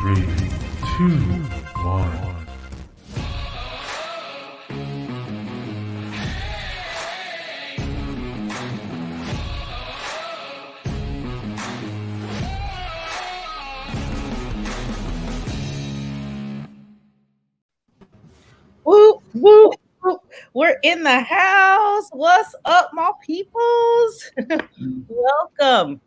Three, two, one. Whoop, whoop, whoop. We're in the house. What's up, my peoples? Welcome.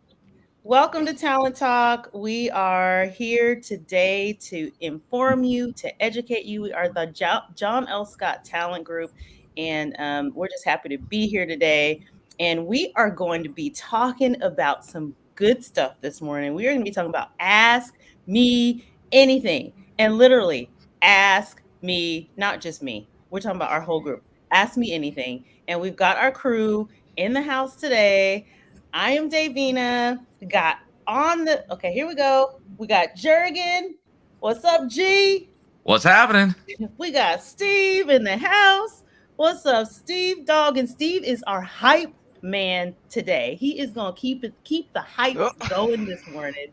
Welcome to Talent Talk. We are here today to inform you, to educate you. We are the John L. Scott Talent Group, and we're just happy to be here today. And we are going to be talking about some good stuff this morning. We are going to be talking about Ask Me Anything, and literally ask me, not just me. We're talking about our whole group. Ask me anything. And we've got our crew in the house today. I am Davina. Got on the okay, here we go. We got Jurgen. What's up, G? What's happening? We got Steve in the house. What's up, Steve? Dog, and Steve is our hype man today. He is gonna keep the hype going this morning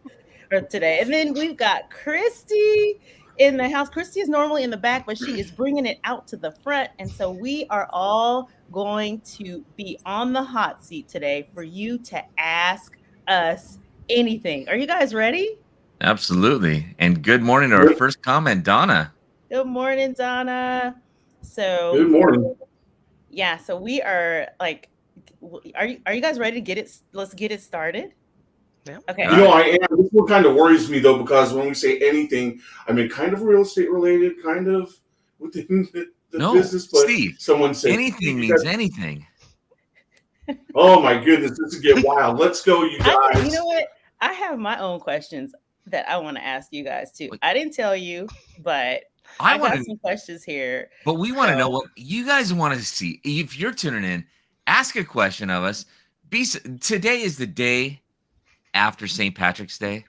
or today. And then we've got Christy in the house. Christy is normally in the back, but she is bringing it out to the front. And so we are all going to be on the hot seat today for you to ask us anything. Are you guys ready? Absolutely. And good morning to our first comment, Donna. Good morning, Donna. So Good morning. yeah, so we are like, are you guys ready to get it? Let's get it started. Yeah. Okay. You know, I am. This one kind of worries me though, because when we say anything, I mean kind of real estate related, kind of within the business. But Steve, someone said anything means anything. Oh my goodness, this is get wild. Let's go, you guys. You know what? I have my own questions that I want to ask you guys too. I didn't tell you, but I got some questions here. But we want to know what you guys want to see. If you're tuning in, ask a question of us. Today is the day after St. Patrick's Day.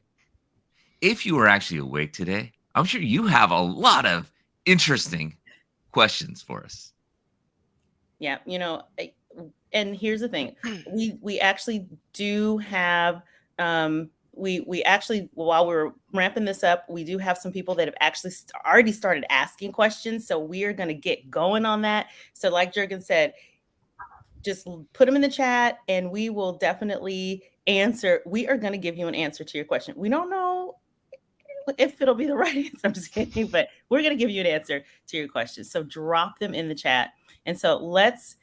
If you were actually awake today, I'm sure you have a lot of interesting questions for us. Yeah, you know, and here's the thing. We actually do have we actually, while we're ramping this up, we do have some people that have actually already started asking questions. So we are going to get going on that. So like Jurgen said, just put them in the chat and we will definitely answer. We are going to give you an answer to your question. We don't know if it'll be the right answer, I'm just kidding, but we're going to give you an answer to your question. So drop them in the chat. And so let's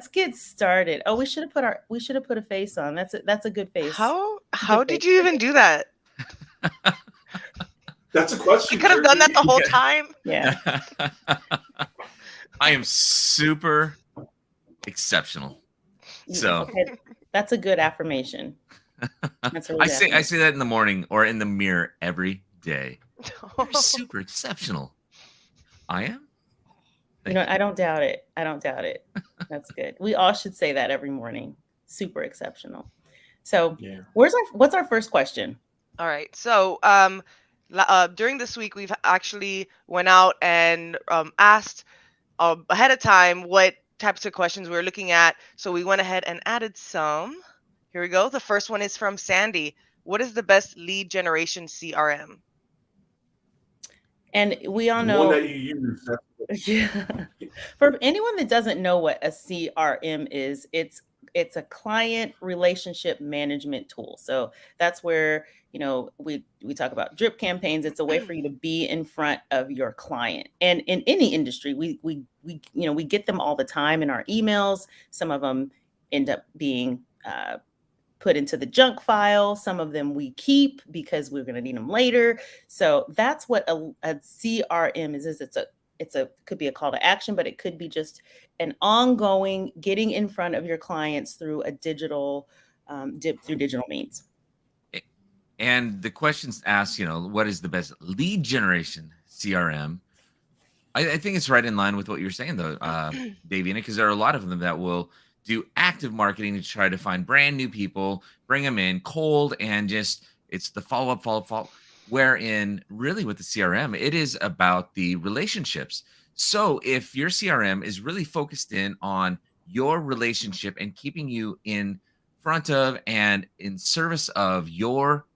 get started. Oh, we should have put a face on. That's a good face. How did you even do that? That's a question. You could have done that the whole time. Yeah. I am super exceptional. So okay. That's a good affirmation. That's really I say that in the morning or in the mirror every day. You're super exceptional. I am. You know, I don't doubt it. That's good. We all should say that every morning. Super exceptional. So yeah. What's our first question? All right. So during this week, we've actually went out and asked ahead of time what types of questions we're looking at. So we went ahead and added some. Here we go. The first one is from Sandy. What is the best lead generation CRM? And we all know one that you use. Yeah. For anyone that doesn't know what a CRM is, it's a client relationship management tool. So that's where, you know, we talk about drip campaigns. It's a way for you to be in front of your client. And in any industry, we get them all the time in our emails. Some of them end up being put into the junk file. Some of them we keep because we're going to need them later. So that's what a CRM is. Could be a call to action, but it could be just an ongoing getting in front of your clients through a digital means. And the questions asked, what is the best lead generation CRM? I think it's right in line with what you're saying, though, Davina, because there are a lot of them that will do active marketing to try to find brand new people, bring them in cold, and just it's the follow-up. Wherein really with the CRM, it is about the relationships. So if your CRM is really focused in on your relationship and keeping you in front of and in service of your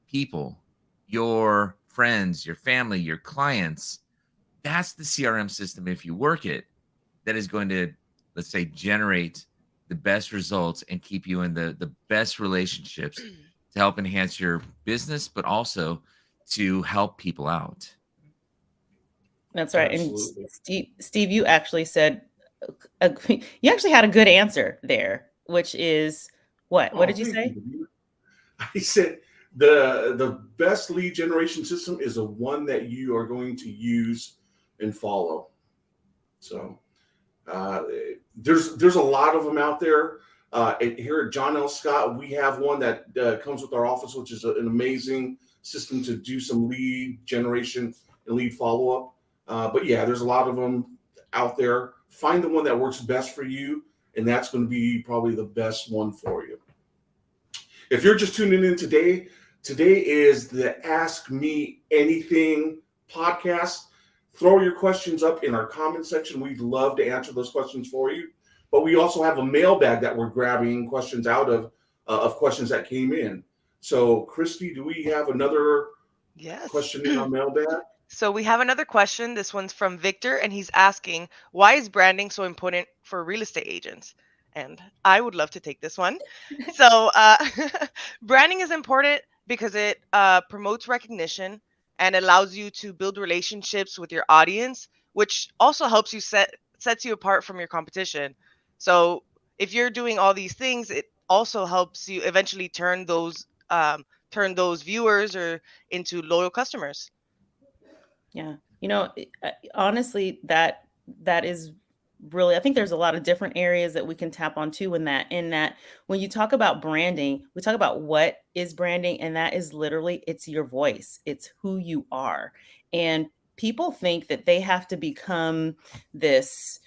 people, your friends, your family, your clients. That's the CRM system, if you work it, that is going to, let's say, generate the best results and keep you in the best relationships to help enhance your business, but also to help people out. That's right. Absolutely. And Steve, you actually said, you actually had a good answer there, which is what? What Oh, did you thank say? you. I said the best lead generation system is the one that you are going to use and follow. So there's a lot of them out there. Here at John L. Scott, we have one that comes with our office, which is an amazing system to do some lead generation and lead follow up. But yeah, there's a lot of them out there. Find the one that works best for you, and that's going to be probably the best one for you. If you're just tuning in today, today is the Ask Me Anything podcast. Throw your questions up in our comment section. We'd love to answer those questions for you. But we also have a mailbag that we're grabbing questions out of questions that came in. So, Christy, do we have another Yes. question in our mailbag? So we have another question. This one's from Victor, and he's asking, why is branding so important for real estate agents? And I would love to take this one. So branding is important because it promotes recognition and allows you to build relationships with your audience, which also helps you sets you apart from your competition. So if you're doing all these things, it also helps you eventually turn those viewers or into loyal customers. Yeah. Honestly, that is really, I think there's a lot of different areas that we can tap onto in that when you talk about branding, we talk about what is branding, and that is literally, it's your voice. It's who you are. And people think that they have to become this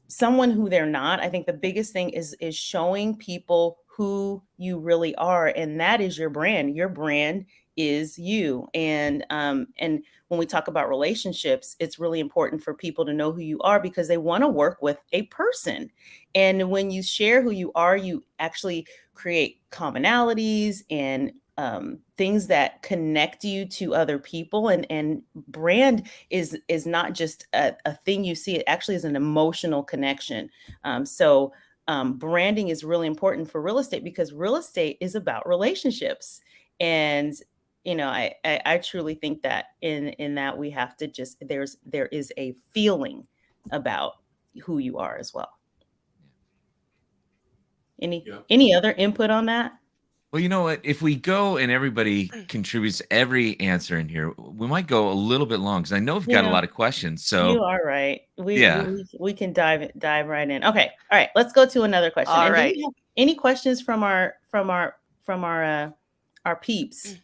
someone who they're not. I think the biggest thing is showing people who you really are, and that is your brand. Your brand is you. And when we talk about relationships, it's really important for people to know who you are because they want to work with a person. And when you share who you are, you actually create commonalities and things that connect you to other people. And brand is not just a thing you see. It actually is an emotional connection. So branding is really important for real estate because real estate is about relationships. And I truly think that in that we have to just there is a feeling about who you are as well. Any other input on that? Well, you know what? If we go and everybody contributes every answer in here, we might go a little bit long because I know we've got a lot of questions. So you are right. We can dive right in. Okay. All right. Let's go to another question. All and right. Do we have any questions from our peeps?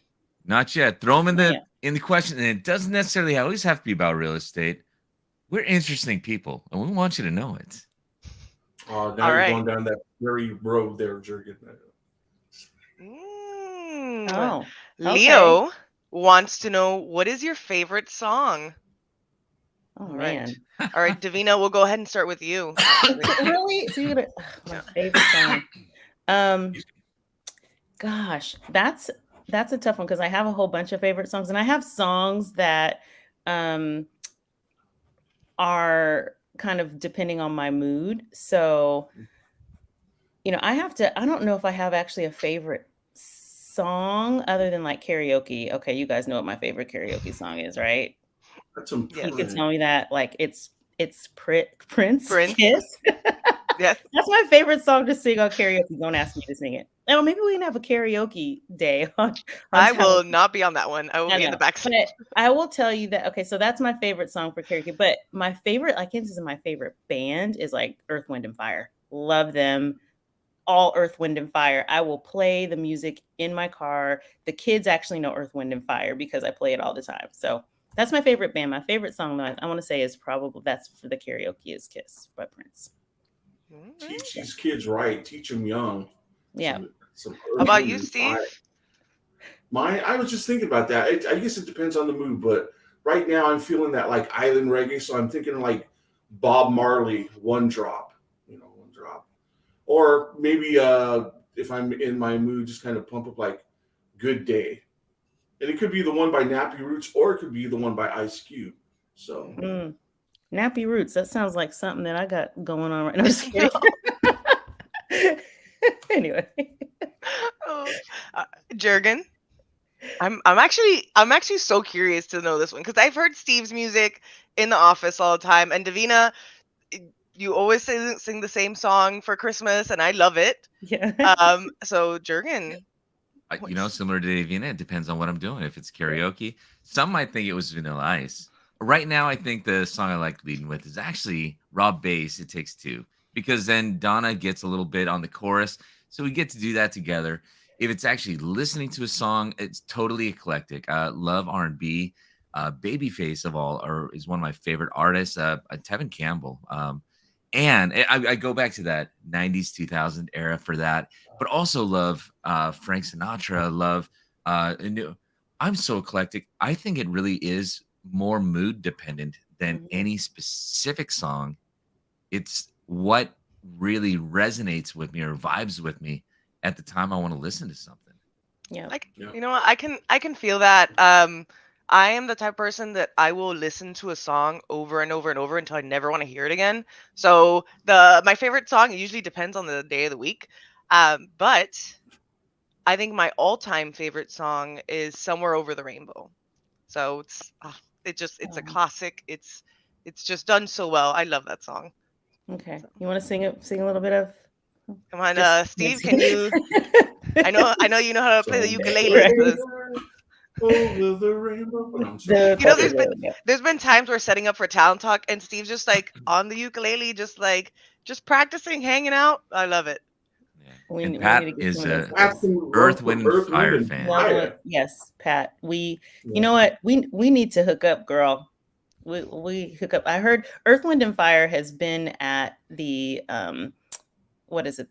Not yet. Throw them in the question, and it doesn't necessarily always have to be about real estate. We're interesting people, and we want you to know it. Now you're going down that very road there, Jurgen. Oh, Leo wants to know, what is your favorite song? Oh, all man. Right. All right, Davina, we'll go ahead and start with you. Really? So you're gonna my favorite song. Gosh, that's a tough one because I have a whole bunch of favorite songs, and I have songs that are kind of depending on my mood. So, I don't know if I have actually a favorite song other than like karaoke. Okay, you guys know what my favorite karaoke song is, right? That's You can tell me that like it's Prince. Kiss. Yes. That's my favorite song to sing on karaoke. Don't ask me to sing it. Oh, maybe we can have a karaoke day on I will not be on that one. I will be in the back seat. I will tell you that, okay, so that's my favorite song for karaoke. But my favorite, I can't say my favorite band is like Earth, Wind, and Fire. Love them. All Earth, Wind, and Fire. I will play the music in my car. The kids actually know Earth, Wind, and Fire because I play it all the time. So that's my favorite band. My favorite song, though, I want to say is probably, that's for the karaoke, is Kiss by Prince. Teach these kids right. Teach them young. Yeah. Some How about you, Steve? I was just thinking about that. I guess it depends on the mood, but right now I'm feeling that like island reggae. So I'm thinking like Bob Marley, One Drop, One Drop. Or maybe if I'm in my mood, just kind of pump up like Good Day. And it could be the one by Nappy Roots, or it could be the one by Ice Cube. So Nappy Roots. That sounds like something that I got going on right now. I'm just kidding. Anyway, Jurgen, I'm actually so curious to know this one because I've heard Steve's music in the office all the time, and Davina, you always sing the same song for Christmas, and I love it. yeah. So Jurgen, Similar to Davina, it depends on what I'm doing. If it's karaoke, some might think it was Vanilla Ice. Right now, I think the song I like leading with is actually Rob Bass, It Takes Two, because then Donna gets a little bit on the chorus, so we get to do that together. If it's actually listening to a song, it's totally eclectic. Love R&B. Babyface is one of my favorite artists. Tevin Campbell. And I go back to that 90s, 2000 era for that, but also love Frank Sinatra, I'm so eclectic. I think it really is more mood dependent than any specific song. It's what really resonates with me or vibes with me at the time I want to listen to something. Yeah. You know what? I can feel that. I am the type of person that I will listen to a song over and over and over until I never want to hear it again. So my favorite song, it usually depends on the day of the week. But I think my all-time favorite song is Somewhere Over the Rainbow. So it's a classic. It's just done so well. I love that song. Okay. You want to sing a little bit of? Come on, Steve, can you? I know you know how to play the ukulele. Right. Over the rainbow. There's been times where setting up for Talent Talk and Steve's just like on the ukulele, just practicing, hanging out. I love it. Yeah. And Pat is a Earth, Wind, and Fire fan. Yes, Pat. You know what? We need to hook up, girl. We hook up. I heard Earth, Wind, and Fire has been at the the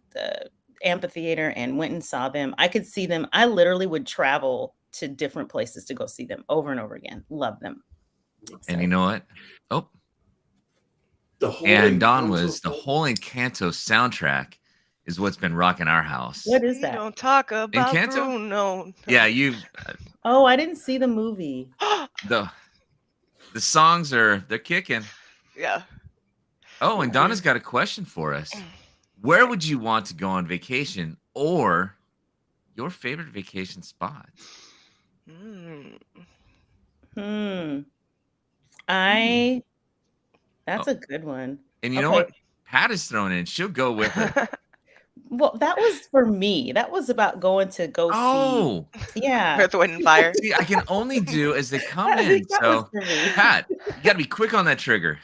amphitheater and went and saw them. I could see them. I literally would travel to different places to go see them over and over again. Love them. And you know what? The whole Encanto soundtrack is what's been rocking our house. What is that? Don't talk about Encanto? Bruno. Yeah, you. I didn't see the movie. The songs they're kicking. Yeah. Oh, and Donna's got a question for us. Where would you want to go on vacation, or your favorite vacation spot? That's a good one. And you know what? Pat is thrown in. She'll go with her. Well, that was for me. That was about going to go see. Yeah. Earth, Wind, and Fire. See, I can only do as they come in. So, Pat, you got to be quick on that trigger.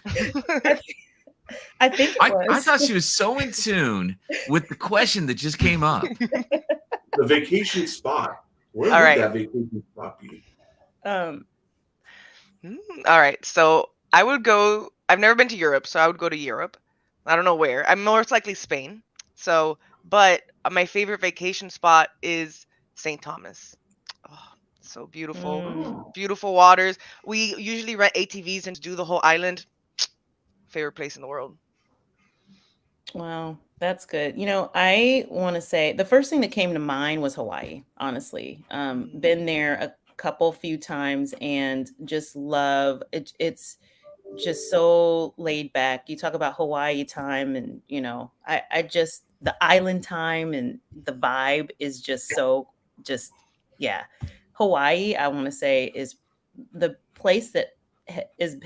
I think I thought she was so in tune with the question that just came up. The vacation spot. Where would that vacation spot be? All right. So I would go. I've never been to Europe, so I would go to Europe. I don't know where. I'm most likely Spain. So, but my favorite vacation spot is St. Thomas. Oh, so beautiful. Beautiful waters. We usually rent ATVs and do the whole island. Favorite place in the world. Wow, that's good. I want to say the first thing that came to mind was Hawaii, honestly. Been there a few times and just love it. It's just so laid back. You talk about Hawaii time and, I just, the island time and the vibe is just Hawaii, I want to say, is the place that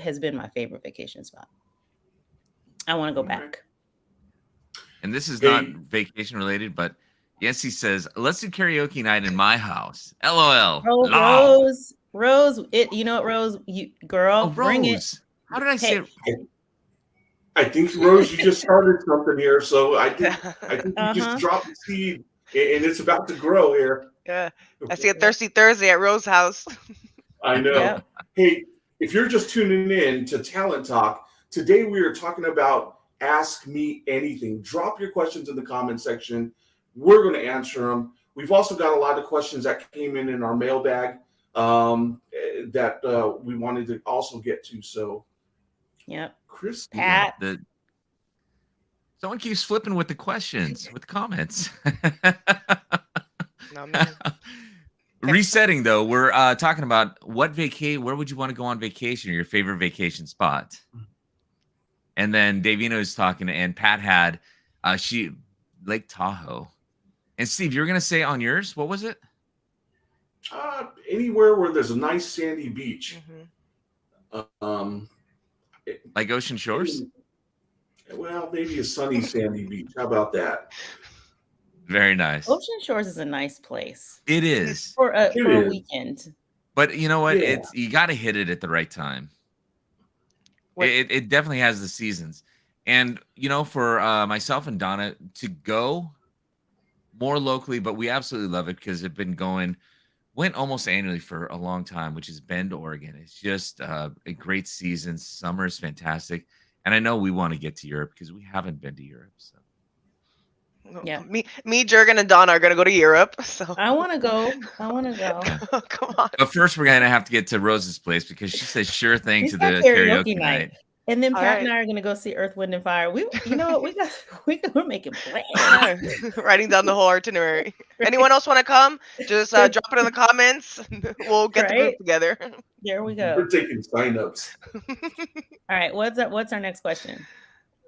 has been my favorite vacation spot. I want to go back. And this is not vacation related, but yes, he says, let's do karaoke night in my house. LOL. Oh, Rose, Rose, bring it. How did I say it? I think, Rose, you just started something here. So I think you just dropped the seed and it's about to grow here. Yeah. I see a Thirsty Thursday at Rose's house. I know. Yep. Hey, if you're just tuning in to Talent Talk, today we are talking about Ask Me Anything. Drop your questions in the comment section. We're going to answer them. We've also got a lot of questions that came in our mailbag that we wanted to also get to. So, yep. Chris, Pat. Someone keeps flipping with the questions, with the comments. No, man. Resetting though, we're talking about where would you want to go on vacation, or your favorite vacation spot? And then Davina was talking, and Pat had she Lake Tahoe. And Steve, you were gonna say on yours, what was it? Anywhere where there's a nice sandy beach. Like Ocean Shores? Well, maybe a sunny sandy beach. How about that? Very nice. Ocean Shores is a nice place. It is. For a weekend. But you know what? Yeah. You got to hit it at the right time. It definitely has the seasons. And, for myself and Donna to go more locally, but we absolutely love it because it's been went almost annually for a long time, which is Bend, Oregon. It's just a great season. Summer is fantastic. And I know we want to get to Europe because we haven't been to Europe. So. Yeah, me, Jurgen, and Donna are gonna go to Europe. So I want to go. Come on. But first, we're gonna have to get to Rose's place because she says sure thing She's to got the karaoke night. And then All Pat right. and I are gonna go see Earth, Wind, and Fire. We're making plans. Writing down the whole itinerary. Anyone else want to come? Just drop it in the comments. We'll get the group together. There we go. We're taking signups. All right. What's our next question?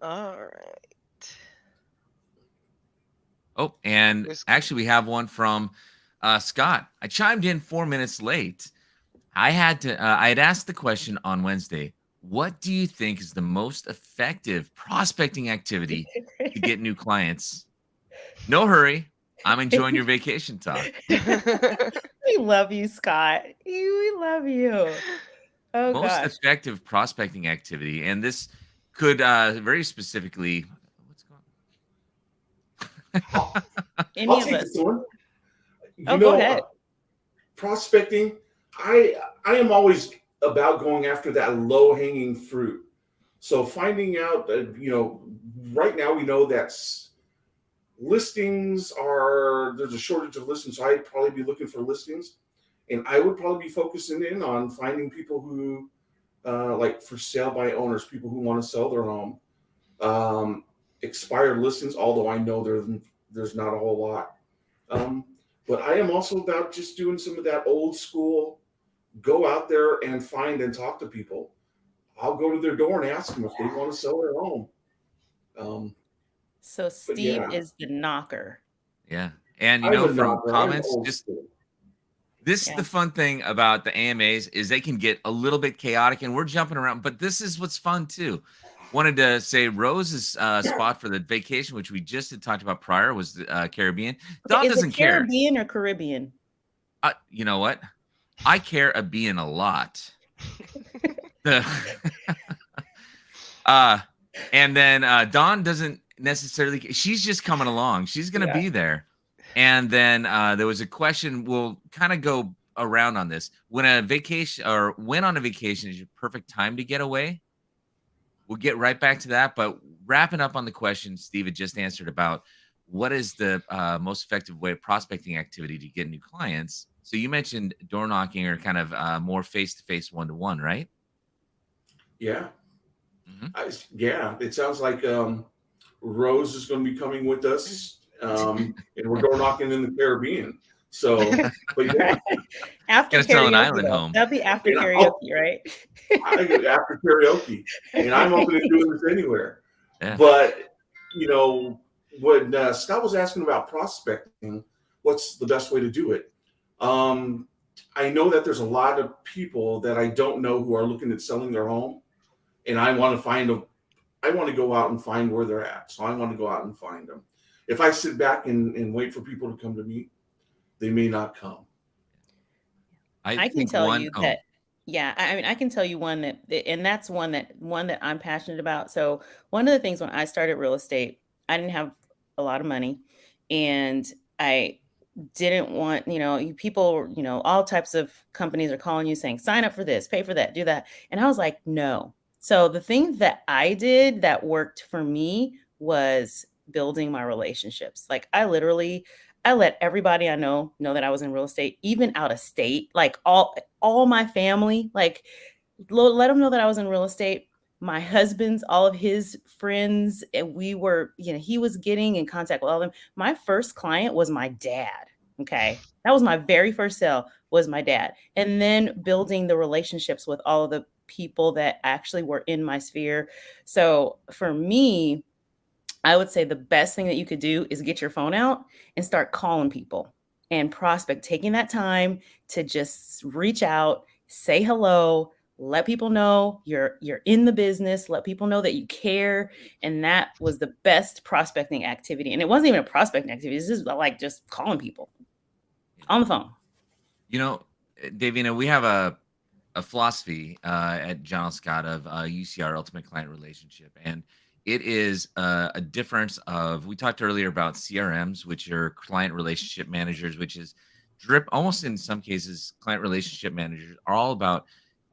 All right. Oh, and actually, we have one from Scott. I chimed in 4 minutes late. I had asked the question on Wednesday. What do you think is the most effective prospecting activity to get new clients? No hurry. I'm enjoying your vacation talk. We love you, Scott. We love you. Oh, Most gosh. effective prospecting activity, and this could very specifically. What's going on? Any I'll of take us. this one. Go ahead. Prospecting, I am always about going after that low-hanging fruit. So finding out, right now we know that there's a shortage of listings. So I'd probably be looking for listings, and I would probably be focusing in on finding people who, like for sale by owners, people who want to sell their home, expired listings. Although I know there's not a whole lot, but I am also about just doing some of that old school. Go out there and find and talk to people. I'll go to their door and ask them if they want to sell their home. So Steve is the knocker. Yeah. And, from comments, this is the fun thing about the AMAs is they can get a little bit chaotic and we're jumping around, but this is what's fun too. Wanted to say Rose's spot for the vacation, which we just had talked about prior, was the Caribbean. Don doesn't care. Caribbean or Caribbean? You know what? I care a being a lot. And then Dawn doesn't necessarily. She's just coming along. She's going to be there. And then there was a question. We'll kind of go around on this. When on a vacation is your perfect time to get away? We'll get right back to that. But wrapping up on the question Steve had just answered about what is the most effective way of prospecting activity to get new clients. So you mentioned door knocking or kind of more face-to-face one-to-one, right? Yeah. Mm-hmm. It sounds like Rose is going to be coming with us, and we're door knocking in the Caribbean. So, but yeah. After karaoke, sell an island though. home. That'll be after karaoke, right? After karaoke, and I'm open to doing this anywhere. Yeah. But when Scott was asking about prospecting, what's the best way to do it? I know that there's a lot of people that I don't know who are looking at selling their home, and I want to go out and find where they're at. So I want to go out and find them. If I sit back and wait for people to come to me, they may not come. I can tell you that. Yeah, I mean, I can tell you one and that's one that I'm passionate about. So one of the things when I started real estate, I didn't have a lot of money, and I didn't want, people, all types of companies are calling you saying, sign up for this, pay for that, do that. And I was like, no. So the thing that I did that worked for me was building my relationships. Like I let everybody I know that I was in real estate, even out of state, like all my family, like let them know that I was in real estate. My husband's, all of his friends, and we were, he was getting in contact with all of them. My first client was my dad. Okay. That was my very first sale, was my dad. And then building the relationships with all of the people that actually were in my sphere. So for me, I would say the best thing that you could do is get your phone out and start calling people and prospect, taking that time to just reach out, say hello, let people know you're in the business, let people know that you care. And that was the best prospecting activity. And it wasn't even a prospecting activity, it's just like just calling people on the phone. You know, Davina, we have a philosophy at John L. Scott of UCR, Ultimate Client Relationship. And it is a difference of, we talked earlier about CRMs, which are client relationship managers, which is drip, almost in some cases, client relationship managers are all about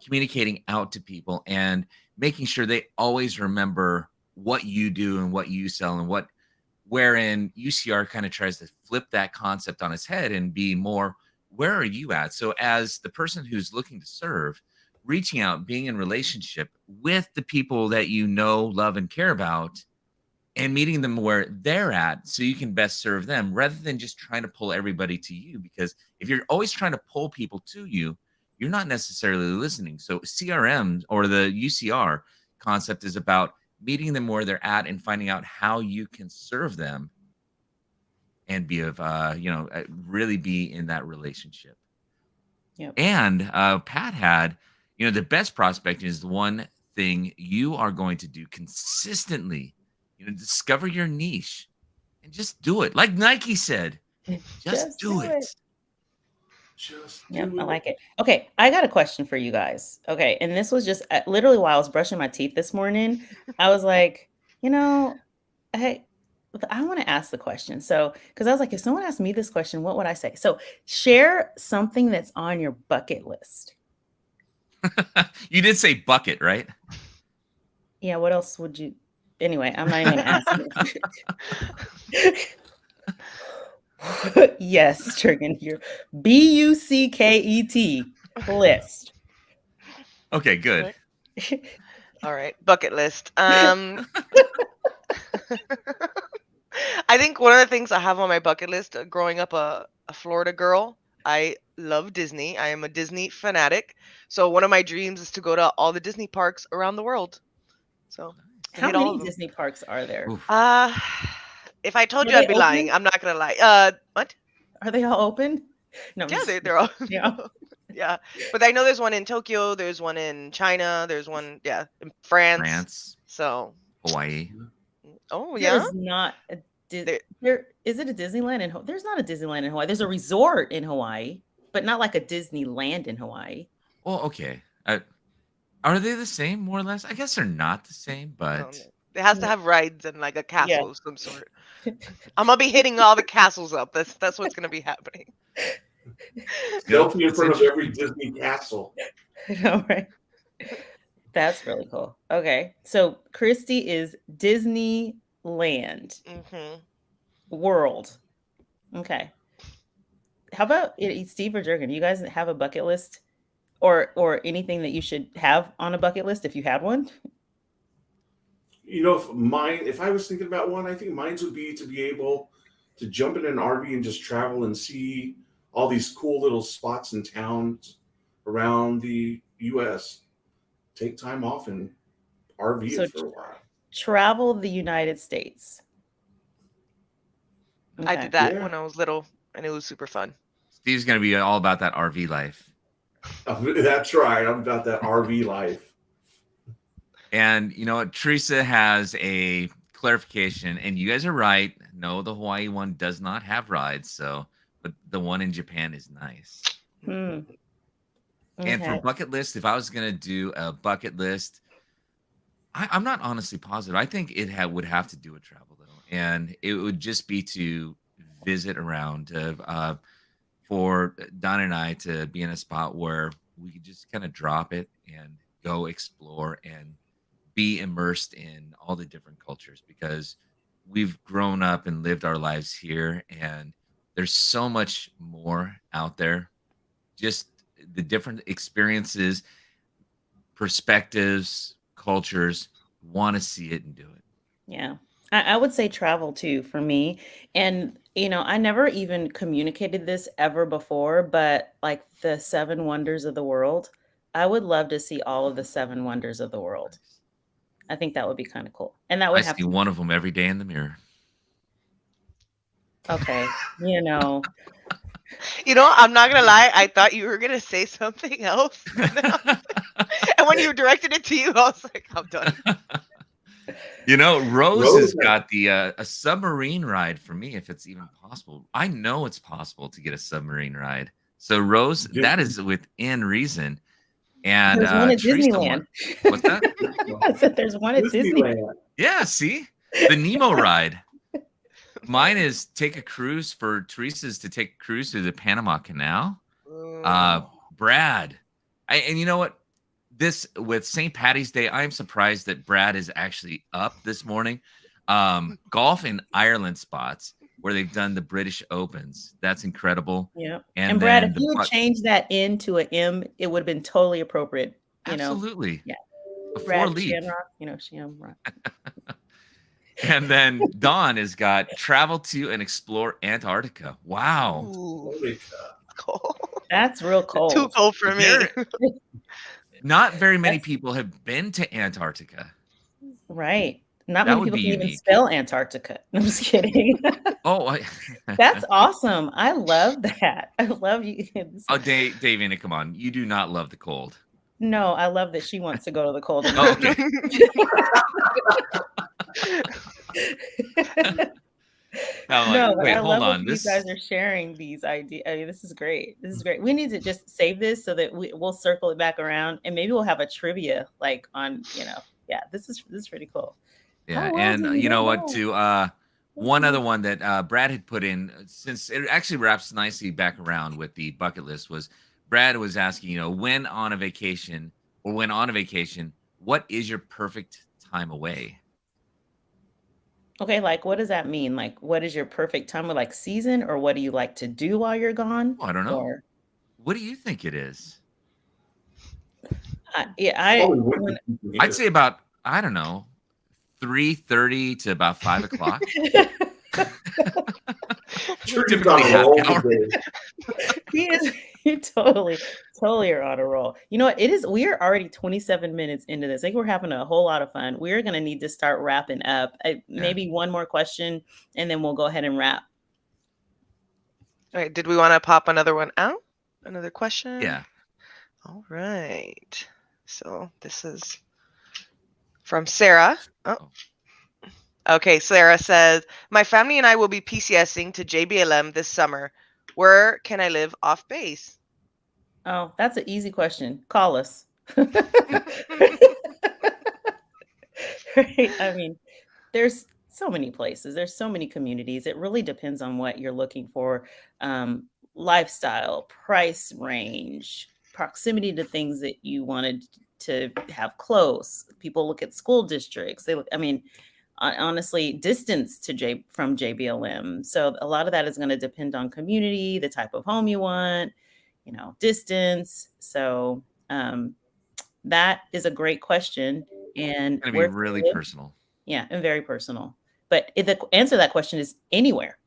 communicating out to people and making sure they always remember what you do and what you sell and what, wherein UCR kind of tries to flip that concept on its head and be more, where are you at? So as the person who's looking to serve, reaching out, being in relationship with the people that you know, love, and care about, and meeting them where they're at so you can best serve them rather than just trying to pull everybody to you. Because if you're always trying to pull people to you, you're not necessarily listening. So CRM or the UCR concept is about meeting them where they're at and finding out how you can serve them and be of really be in that relationship. Yep. And Pat had, the best prospecting is the one thing you are going to do consistently. Discover your niche and just do it. Like Nike said, just do it. Just Yep, do I it. like it. Okay, I got a question for you guys. Okay, and this was just literally while I was brushing my teeth this morning. I was like, hey, I want to ask the question. So, because I was like, if someone asked me this question, what would I say? So, share something that's on your bucket list. You did say bucket, right? Yeah, what else would you? Anyway, I'm not even going to ask you. Yes, Trigger, your BUCKET list. Okay, good. All right, bucket list. I think one of the things I have on my bucket list, growing up a Florida girl, I love Disney. I am a Disney fanatic. So one of my dreams is to go to all the Disney parks around the world. So to How hit all many of them. Disney parks are there? Oof. If I told Are you, I'd they be lying. open? I'm not gonna lie. What? Are they all open? No, I'm Yeah, just- they're all. yeah. Yeah, but I know there's one in Tokyo. There's one in China. There's one, yeah, in France. France, So, Hawaii. oh There yeah. is not a There- there is it a Disneyland in There's not a Disneyland in Hawaii. There's a resort in Hawaii, but not like a Disneyland in Hawaii. Well, okay. Are they the same, more or less? I guess they're not the same, no, but no. It has to No. have rides and like a Yeah. castle of some sort. I'm gonna be hitting all the castles up. That's what's gonna be happening. Selfie in it's front of interesting. every Disney castle. All right. That's really cool. Okay. So Christy is Disneyland Hmm. World. Okay. How about Steve or Jurgen? You guys have a bucket list or anything that you should have on a bucket list if you had one? If I was thinking about one, I think mine would be to be able to jump in an RV and just travel and see all these cool little spots and towns around the U.S. Take time off and RV So it for a while. travel the United States. I Okay. did that Yeah. when I was little, and it was super fun. Steve's gonna be all about that RV life. That's right. I'm about that RV life. And you know what? Teresa has a clarification, and you guys are right. No, the Hawaii one does not have rides, but the one in Japan is nice. Hmm. And for Okay. bucket list, if I was gonna do a bucket list, I'm not honestly positive. I think it would have to do with travel though, and it would just be to visit around for Don and I to be in a spot where we could just kind of drop it and go explore and be immersed in all the different cultures because we've grown up and lived our lives here and there's so much more out there, just the different experiences, perspectives, cultures. Want to see it and do it. Yeah. I would say travel too for me. And, I never even communicated this ever before, but like the seven wonders of the world, I would love to see all of the seven wonders of the world. Nice. I think that would be kind of cool. And that I would have see to one of them every day in the mirror. okay, I'm not gonna lie. I thought you were gonna say something else, and when you directed it to you, I was like, I'm done. Rose has Rose. got a submarine ride for me, if it's even possible. I know it's possible to get a submarine ride. So Rose, Yeah. that is within reason. And there's one at Teresa, Disneyland. what's that? I said there's one at Disneyland. Disneyland. Yeah, see the Nemo ride. Mine is take a cruise for Teresa's to take a cruise through the Panama Canal. Brad, and you know what? This with St. Patty's Day, I'm surprised that Brad is actually up this morning. Golf in Ireland spots where they've done the British Opens. That's incredible. Yeah. And Brad, then if you would change that into an M, it would have been totally appropriate. absolutely. Yeah. Before Brad leap. Shamrock, Shamrock. And then Dawn has got travel to and explore Antarctica. Wow. Ooh, Holy cold. That's real cold. Too cold for me. Not very many people have been to Antarctica. Right. Not That many would people be can even unique. spell Antarctica. I'm just kidding. Oh, That's awesome. I love that. I love you. Oh, Davina, come on. You do not love the cold. No, I love that she wants to go to the cold. Oh, okay. I'm No, like, but wait, I hold love on. that you guys are sharing these ideas. I mean, this is great. This is great. We need to just save this so that we'll circle it back around, and maybe we'll have a trivia like on, yeah. This is pretty cool. Yeah, How well and do you you know know? what? To one other one that Brad had put in, since it actually wraps nicely back around with the bucket list, was Brad was asking, when on a vacation, what is your perfect time away? Okay, like what does that mean? Like, what is your perfect time of like season, or what do you like to do while you're gone? Oh, I don't know. Or What do you think it is? Probably winter season I'd here. say about, I don't know, 3:30 to about 5 o'clock. Church is Typically on a half roll hour. today. you totally are on a roll. You know what? We are already 27 minutes into this. I think we're having a whole lot of fun. We're going to need to start wrapping up. Maybe one more question and then we'll go ahead and wrap. All right. Did we want to pop another one out? Another question? Yeah. All right. So this is from Sarah. Oh. Okay, Sarah says, my family and I will be PCSing to JBLM this summer. Where can I live off base? Oh, that's an easy question. Call us. Right? I mean, there's so many places. There's so many communities. It really depends on what you're looking for. Lifestyle, price range, proximity to things that you wanted to have close. People look at school districts. Honestly, distance from JBLM. So a lot of that is going to depend on community, the type of home you want, distance. So that is a great question. And It's going to be really personal. Yeah, and very personal. But the answer to that question is anywhere,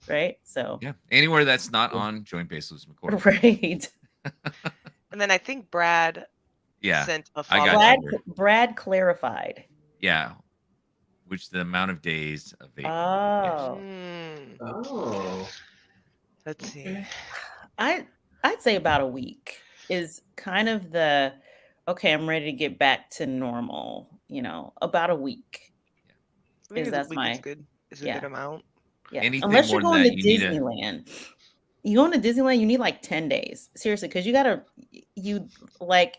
right? So yeah, anywhere that's not on Joint Base Lewis McChord. Right. And then I think Brad sent a follow-up. Brad clarified. Yeah. Which the amount of days of vacation. Oh. Let's see. I'd say about a week is kind of okay, I'm ready to get back to normal, about a week. Yeah. Is a good amount. Yeah. Anything Unless you're going to Disneyland. You going to Disneyland, you need like 10 days. Seriously, because you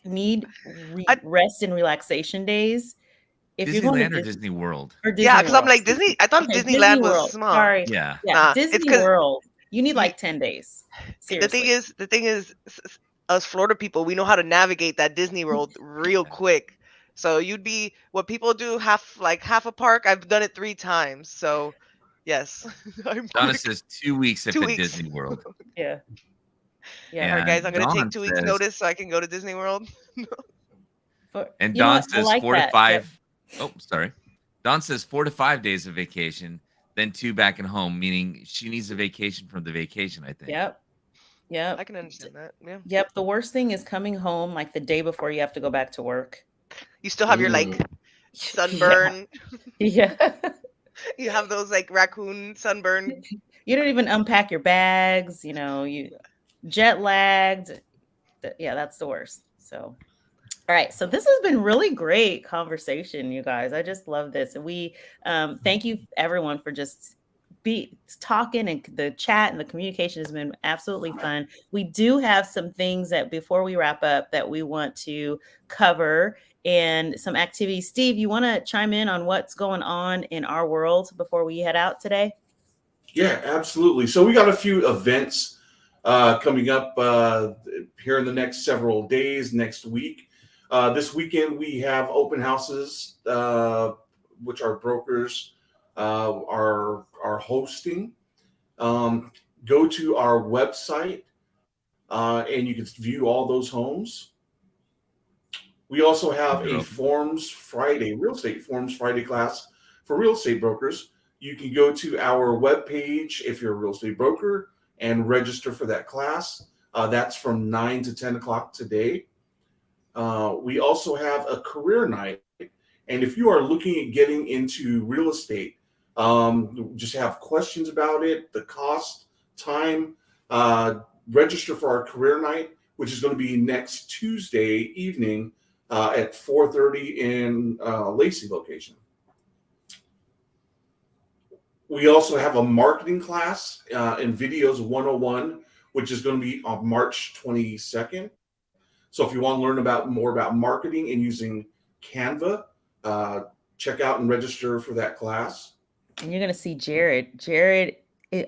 need rest and relaxation days. If Disneyland you're going to or Disney World? Or Disney because I'm World. like Disney. I thought Disneyland was small. Sorry. Yeah. Disney World. You need like 10 days. Seriously. The thing is, us Florida people, we know how to navigate that Disney World real quick. So what people do half a park. I've done it 3 times. So yes. Donna says 2 weeks at 2 weeks. Disney World. Yeah. Yeah. All right, guys, I'm going to take 2 weeks notice so I can go to Disney World. And Don says 4 to 5. Oh, sorry. Dawn says 4 to 5 days of vacation, then 2 back at home, meaning she needs a vacation from the vacation, I think. Yep. Yep. I can understand that. Yeah. Yep. The worst thing is coming home like the day before you have to go back to work. You still have your like Mm. sunburn. Yeah. You have those like raccoon sunburn. You don't even unpack your bags, you jet lagged. Yeah, that's the worst. So, all right. So this has been really great conversation, you guys. I just love this. And we thank you everyone for just be talking, and the chat and the communication has been absolutely fun. We do have some things that before we wrap up that we want to cover and some activities. Steve, you want to chime in on what's going on in our world before we head out today? Yeah, absolutely. So we got a few events coming up here in the next several days, next week. This weekend we have open houses, which our brokers are hosting. Go to our website and you can view all those homes. We also have a Forms Friday, Real Estate Forms Friday class for real estate brokers. You can go to our webpage if you're a real estate broker and register for that class. That's from 9 to 10 o'clock today. We also have a career night. And if you are looking at getting into real estate, just have questions about it, the cost, time, register for our career night, which is going to be next Tuesday evening at 4:30 in Lacey location. We also have a marketing class in Videos 101, which is going to be on March 22nd. So if you want to learn more about marketing and using Canva, check out and register for that class. And you're going to see Jared.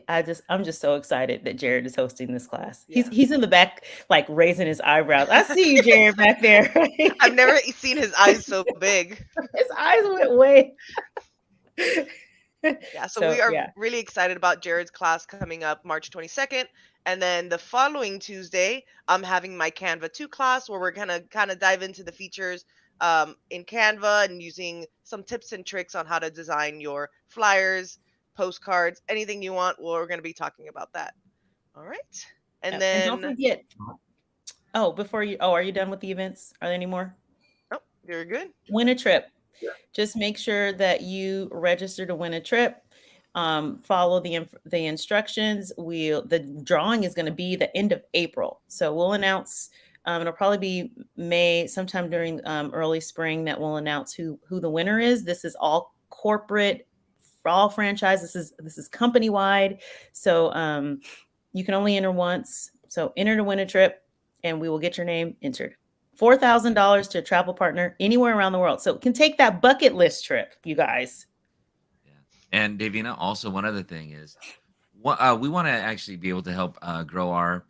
I'm just so excited that Jared is hosting this class. Yeah. He's in the back, like raising his eyebrows. I see you, Jared, back there. I've never seen his eyes so big. His eyes went way. Yeah, so we are really excited about Jared's class coming up March 22nd. And then the following Tuesday, I'm having my Canva 2 class where we're going to kind of dive into the features in Canva and using some tips and tricks on how to design your flyers, postcards, anything you want. Well, we're going to be talking about that. All right. And then don't forget. Are you done with the events? Are there any more? Oh, you're good. Win a trip. Yeah. Just make sure that you register to win a trip. Follow the instructions. The drawing is going to be the end of April. So we'll announce, it'll probably be May, sometime during early spring, that we'll announce who the winner is. This is all corporate, for all franchise. This is company wide. So you can only enter once. So enter to win a trip and we will get your name entered. $4,000 to a travel partner anywhere around the world. So it can take that bucket list trip, you guys. Yeah. And Davina, also one other thing is we want to actually be able to help grow our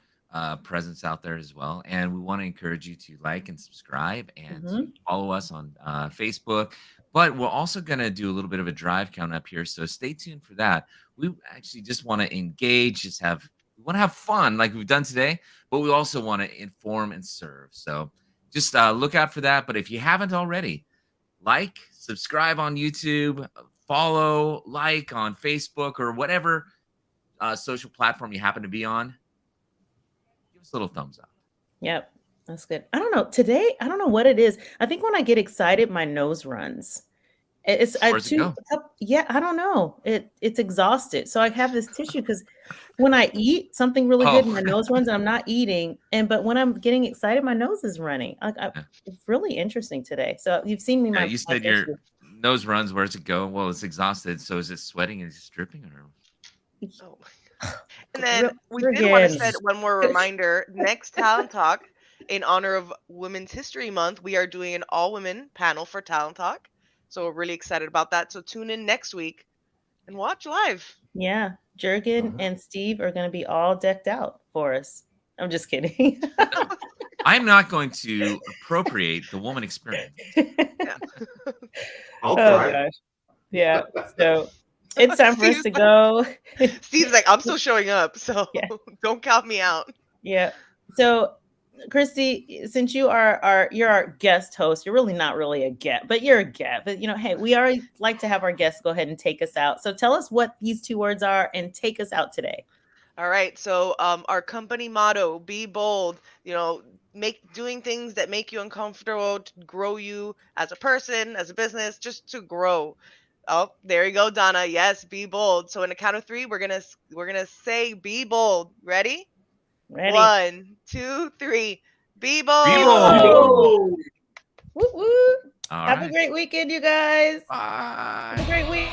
presence out there as well. And we want to encourage you to like and subscribe and to follow us on Facebook. But we're also going to do a little bit of a drive count up here. So stay tuned for that. We actually just want to engage, we want to have fun like we've done today, but we also want to inform and serve. So just look out for that. But if you haven't already, like, subscribe on YouTube, follow, like on Facebook or whatever social platform you happen to be on. Give us a little thumbs up. Yep, that's good. I don't know. Today, I don't know what it is. I think when I get excited, my nose runs. Where's it go? Yeah, I don't know. It's exhausted. So I have this tissue because when I eat something really good, my nose runs and I'm not eating. But when I'm getting excited, my nose is running. It's really interesting today. So you've seen me. You said your nose runs. Where's it go? Well, it's exhausted. So is it sweating and it's dripping? Oh. And then we did want to set one more reminder. Next Talent Talk, in honor of Women's History Month, we are doing an all-women panel for Talent Talk. So we're really excited about that. So tune in next week and watch live. Yeah. Jurgen and Steve are going to be all decked out for us. I'm just kidding. I'm not going to appropriate the woman experience. Yeah. I'll try. Gosh. Yeah. So it's time for us to go. Steve's like, I'm still showing up. So don't count me out. Yeah. So Christy, since you're our guest host, you're really not really a guest, but you're a guest. But hey, we already like to have our guests go ahead and take us out. So tell us what these 2 words are and take us out today. All right. So our company motto: be bold. Make doing things that make you uncomfortable to grow you as a person, as a business, just to grow. Oh, there you go, Donna. Yes, be bold. So in a count of 3, we're gonna say be bold. Ready? Ready? 1, 2, 3. Be Be bold. bold. Woo woo. All Have a right. great weekend, you guys. Bye. Have a great week.